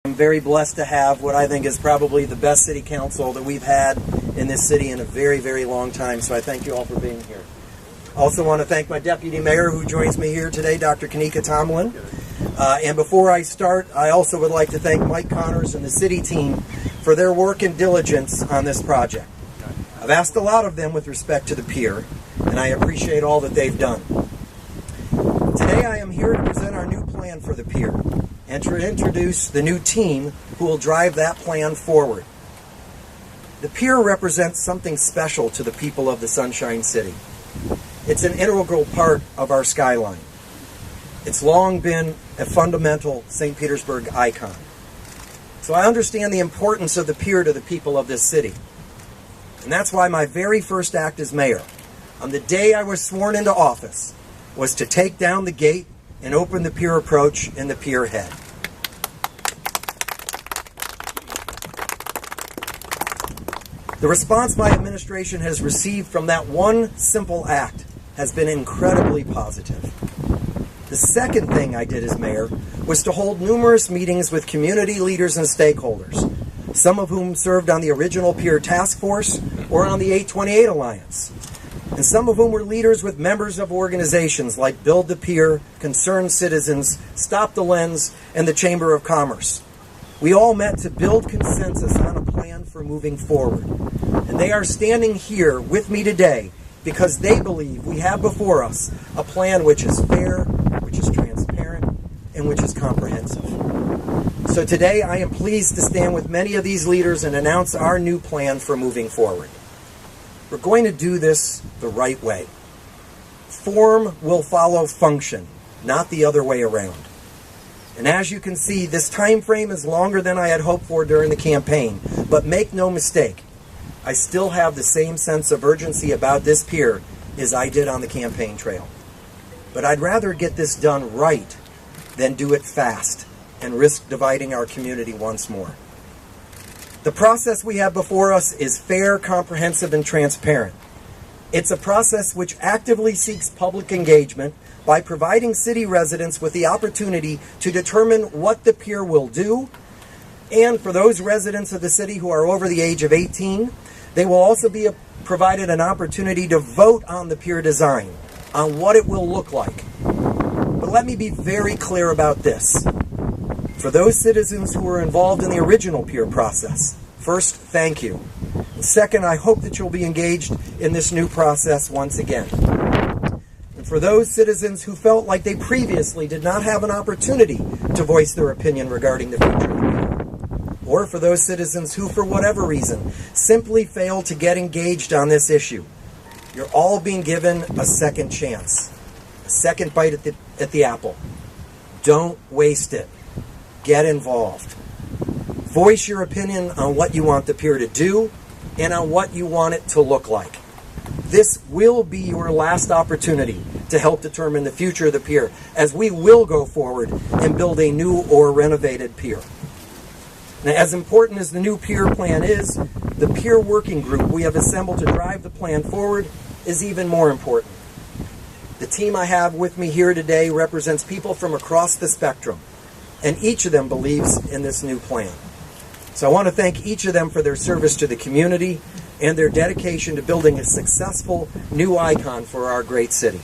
I'm very blessed to have what I think is probably the best city council that we've had in this city in a very, very long time, so I thank you all for being here. I also want to thank my deputy mayor who joins me here today, Dr. Kanika Tomlin. And before I start, I also would like to thank Mike Connors and the city team for their work and diligence on this project. I've asked a lot of them with respect to the pier, and I appreciate all that they've done. Today I am here to present our new plan for the pier and to introduce the new team who will drive that plan forward. The pier represents something special to the people of the Sunshine City. It's an integral part of our skyline. It's long been a fundamental St. Petersburg icon. So I understand the importance of the pier to the people of this city. And that's why my very first act as mayor, on the day I was sworn into office, was to take down the gate and open the pier approach in the pier head. The response my administration has received from that one simple act has been incredibly positive. The second thing I did as mayor was to hold numerous meetings with community leaders and stakeholders, some of whom served on the original Pier Task Force or on the 828 Alliance, and some of whom were leaders with members of organizations like Build the Pier, Concerned Citizens, Stop the Lens, and the Chamber of Commerce. We all met to build consensus on a plan for moving forward, and they are standing here with me today because they believe we have before us a plan which is fair, which is transparent, and which is comprehensive. So today I am pleased to stand with many of these leaders and announce our new plan for moving forward. We're going to do this the right way. Form will follow function, not the other way around. And as you can see, this time frame is longer than I had hoped for during the campaign, but make no mistake, I still have the same sense of urgency about this pier as I did on the campaign trail. But I'd rather get this done right than do it fast and risk dividing our community once more. The process we have before us is fair, comprehensive, and transparent. It's a process which actively seeks public engagement by providing city residents with the opportunity to determine what the pier will do. And for those residents of the city who are over the age of 18, they will also be provided an opportunity to vote on the pier design, on what it will look like. But let me be very clear about this. For those citizens who were involved in the original pier process, first, thank you. And second, I hope that you'll be engaged in this new process once again. And for those citizens who felt like they previously did not have an opportunity to voice their opinion regarding the future of the pier, or for those citizens who, for whatever reason, simply failed to get engaged on this issue, you're all being given a second chance, a second bite at the apple. Don't waste it. Get involved. Voice your opinion on what you want the pier to do and on what you want it to look like. This will be your last opportunity to help determine the future of the pier, as we will go forward and build a new or renovated pier. Now, as important as the new pier plan is, the pier working group we have assembled to drive the plan forward is even more important. The team I have with me here today represents people from across the spectrum, and each of them believes in this new plan. So I want to thank each of them for their service to the community and their dedication to building a successful new icon for our great city.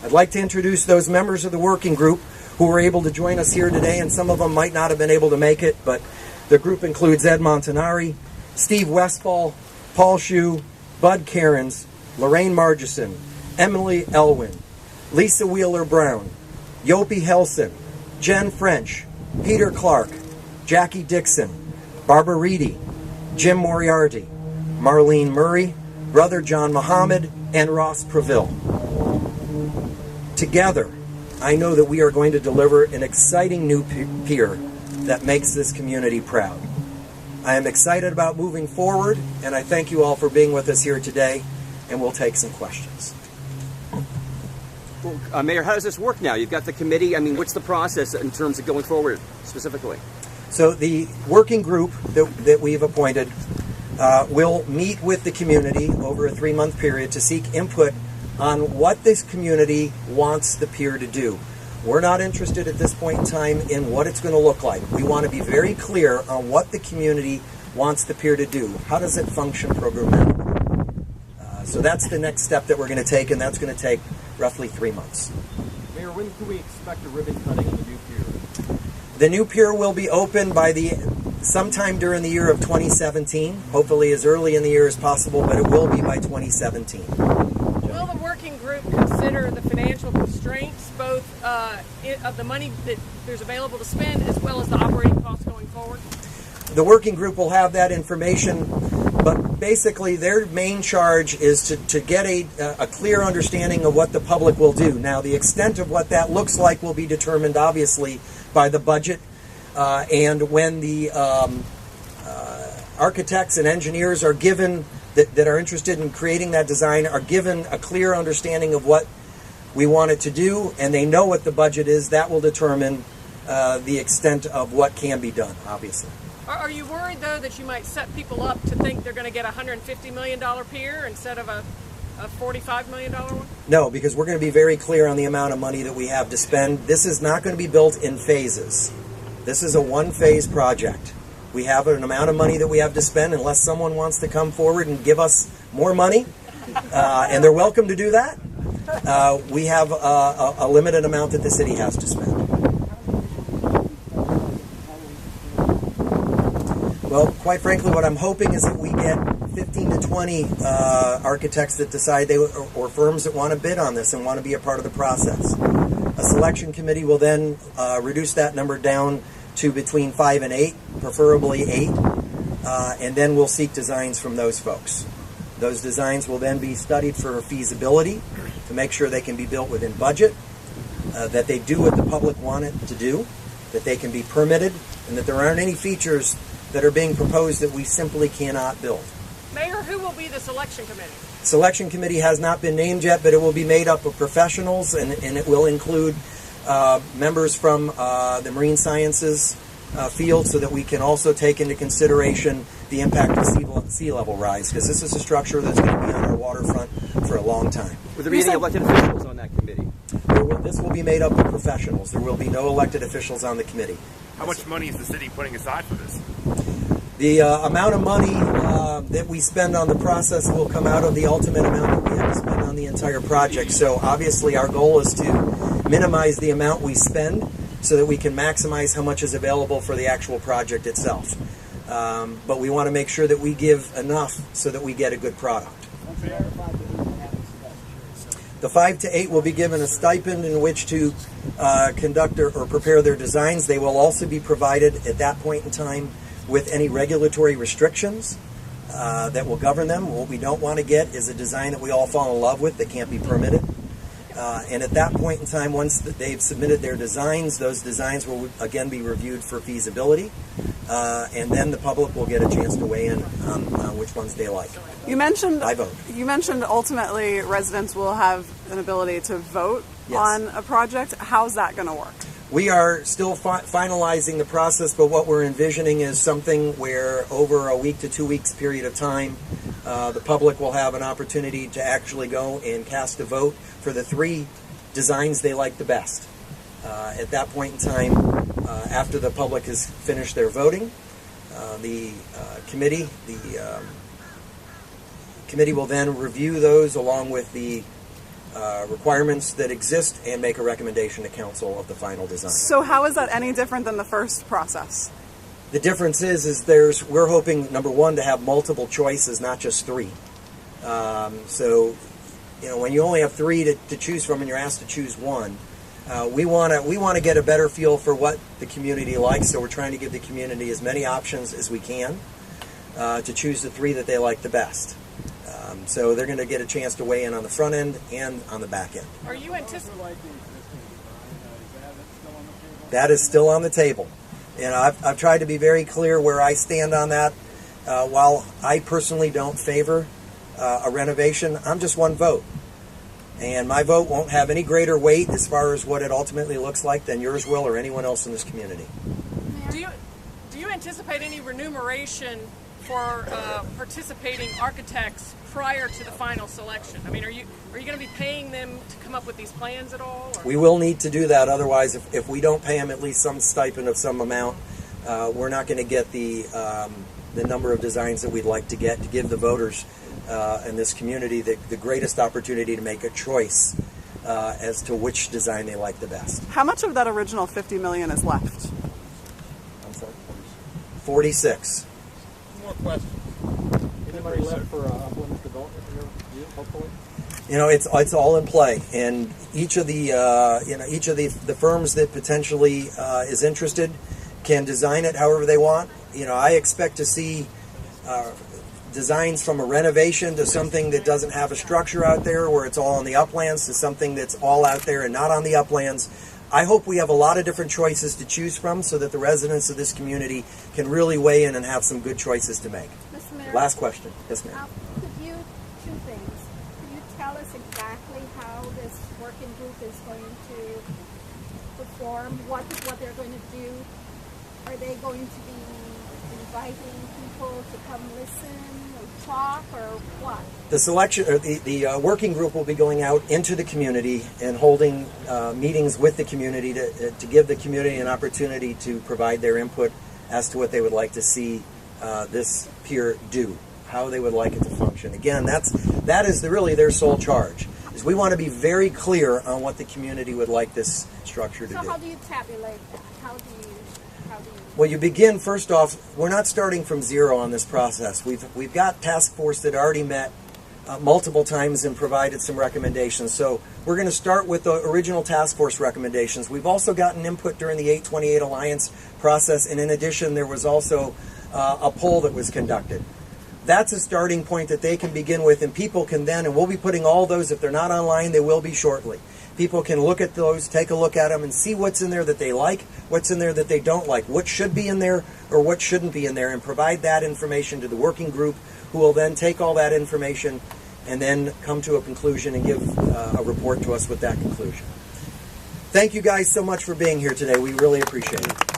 I'd like to introduce those members of the working group who were able to join us here today, and some of them might not have been able to make it, but the group includes Ed Montanari, Steve Westfall, Paul Shue, Bud Cairns, Lorraine Margison, Emily Elwin, Lisa Wheeler-Brown, Yopi Helson, Jen French, Peter Clark, Jackie Dixon, Barbara Reedy, Jim Moriarty, Marlene Murray, Brother John Muhammad, and Ross Preville. Together, I know that we are going to deliver an exciting new pier that makes this community proud. I am excited about moving forward, and I thank you all for being with us here today, and we'll take some questions. Well, Mayor, how does this work now? You've got the committee. I mean, what's the process in terms of going forward specifically? So the working group that we've appointed will meet with the community over a 3-month period to seek input on what this community wants the pier to do. We're not interested at this point in time in what it's going to look like. We want to be very clear on what the community wants the pier to do. How does it function programmatically? So that's the next step that we're going to take, and that's going to take roughly 3 months. Mayor, when can we expect a ribbon cutting on the new pier? The new pier will be open by sometime during the year of 2017, hopefully as early in the year as possible, but it will be by 2017. Will the working group consider the financial constraints, both of the money that there's available to spend as well as the operating costs going forward? The working group will have that information, but basically their main charge is to get a clear understanding of what the public will do. Now, the extent of what that looks like will be determined, obviously, by the budget. And when the architects and engineers are given, that are interested in creating that design, are given a clear understanding of what we want it to do, and they know what the budget is, that will determine the extent of what can be done, obviously. Are you worried, though, that you might set people up to think they're going to get a $150 million pier instead of a $45 million one? No, because we're going to be very clear on the amount of money that we have to spend. This is not going to be built in phases. This is a one-phase project. We have an amount of money that we have to spend unless someone wants to come forward and give us more money, and they're welcome to do that. We have a limited amount that the city has to spend. Well, quite frankly, what I'm hoping is that we get 15 to 20 architects that decide or firms that want to bid on this and want to be a part of the process. A selection committee will then reduce that number down to between 5 and 8, preferably 8, and then we'll seek designs from those folks. Those designs will then be studied for feasibility to make sure they can be built within budget, that they do what the public want it to do, that they can be permitted, and that there aren't any features that are being proposed that we simply cannot build. Mayor, who will be the selection committee? Selection committee has not been named yet, but it will be made up of professionals, and it will include members from the marine sciences field, so that we can also take into consideration the impact of sea level rise, because this is a structure that's going to be on our waterfront for a long time. Will there be any elected officials on that committee? This will be made up of professionals. There will be no elected officials on the committee. How much money is the city putting aside for this? The amount of money that we spend on the process will come out of the ultimate amount that we have to spend on the entire project. So obviously our goal is to minimize the amount we spend so that we can maximize how much is available for the actual project itself. But we want to make sure that we give enough so that we get a good product. The 5 to 8 will be given a stipend in which to conduct or prepare their designs. They will also be provided at that point in time with any regulatory restrictions that will govern them. What we don't want to get is a design that we all fall in love with that can't be permitted. And at that point in time, once they've submitted their designs, those designs will again be reviewed for feasibility, and then the public will get a chance to weigh in on which ones they like. You mentioned I vote. You mentioned ultimately residents will have an ability to vote Yes. on a project. How's that going to work? We are still finalizing the process, but what we're envisioning is something where over a week to 2 weeks period of time, the public will have an opportunity to actually go and cast a vote for the 3 designs they like the best. At that point in time, after the public has finished their voting, the committee will then review those along with the requirements that exist and make a recommendation to council of the final design. So how is that any different than the first process? The difference is we're hoping, number one, to have multiple choices, not just 3. So, when you only have 3 to choose from and you're asked to choose one, we want to get a better feel for what the community likes. So we're trying to give the community as many options as we can to choose the 3 that they like the best. So they're going to get a chance to weigh in on the front end and on the back end. Are you anticipating? That is still on the table. And I've tried to be very clear where I stand on that. While I personally don't favor a renovation, I'm just one vote. And my vote won't have any greater weight as far as what it ultimately looks like than yours will or anyone else in this community. Do you anticipate any remuneration for participating architects prior to the final selection? I mean, are you going to be paying them to come up with these plans at all? Or? We will need to do that. Otherwise, if we don't pay them at least some stipend of some amount, we're not going to get the number of designs that we'd like to get to give the voters in this community the greatest opportunity to make a choice as to which design they like the best. How much of that original $50 million is left? I'm sorry. 46. More questions. Anybody left for upland development here, hopefully? You know, it's all in play, and each of the the firms that potentially is interested can design it however they want. You know, I expect to see designs from a renovation to something that doesn't have a structure out there, where it's all on the uplands, to something that's all out there and not on the uplands. I hope we have a lot of different choices to choose from, so that the residents of this community can really weigh in and have some good choices to make. Mr. Mayor, Last question. Yes, ma'am. could you, two things, could you tell us exactly how this working group is going to perform, what they're going to do? Are they going to be inviting people to come listen or talk, or what? The selection, or the working group will be going out into the community and holding meetings with the community to give the community an opportunity to provide their input as to what they would like to see this pier do, how they would like it to function. Again, that is really their sole charge. Is we want to be very clear on what the community would like this structure to do. So how do you tabulate that? How do you? Well, you begin, first off, we're not starting from zero on this process. We've got task force that already met multiple times and provided some recommendations. So we're going to start with the original task force recommendations. We've also gotten input during the 828 Alliance process, and in addition, there was also a poll that was conducted. That's a starting point that they can begin with, and people can then, and we'll be putting all those, if they're not online, they will be shortly. People can look at those, take a look at them, and see what's in there that they like, what's in there that they don't like, what should be in there or what shouldn't be in there, and provide that information to the working group, who will then take all that information and then come to a conclusion and give a report to us with that conclusion. Thank you guys so much for being here today. We really appreciate it.